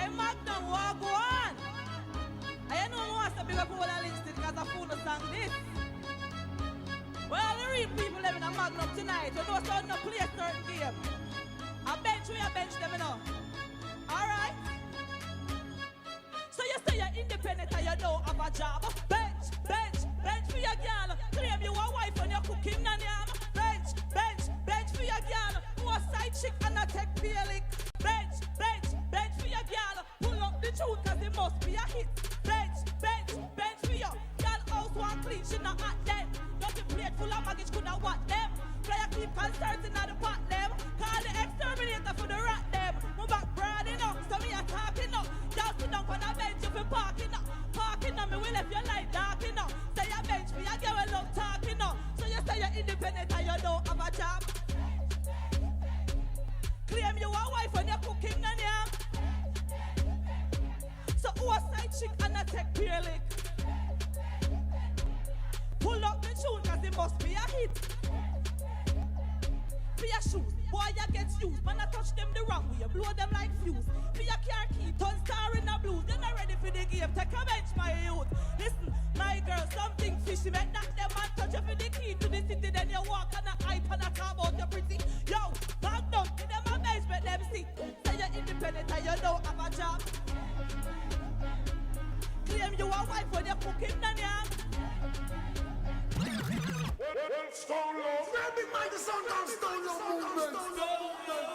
Hey Magnum, what go on? I know who wants to be a fool and listen because a fool song this. Well, the real people living in Magnum tonight, you know so no play certain game. I bench we a bench them, you know. Alright? So you say you're independent and you don't have a job. Bench, bench, bench for your girl. Claim you a wife and you're cooking and yam. Bench, bench, bench for your girl. Who a side chick and a tech peeling. Bench, bench, bench for your girl. Pull up the tune cause it must be a hit. Bench, bench, bench for your girl. House one clean, she not at them. Nothing plate full of baggage coulda what them. Player keep concerting at the pot them. Call the exterminator for the rat them. Move back broad enough, so me a talking up. Just sit down on a bench if you parking up. Parking up, me will if your light dark enough. Say a bench me, I get well love talking up. So you say you're independent and you don't have a job. Claim you a wife when you're cooking and yam. So who a side chick and a tech peer lick? Pull up the tune cause it must be a hit. For your shoes, boy you get used. Man I touch them the wrong way, you blow them like fuse. For your car key, turn star in the blues. You're not ready for the game, take a bench my youth. Listen, my girl, something fishy. Make that them man touch you for the key to the city. Then you walk on a hype and a talk about your pretty. Yo, Magnum, give them a bench, make them see. Say you're independent and you don't have a job. Claim you a wife when you're cooking and yam. Stone Love. Big Mike, the sound down Stone Love movement.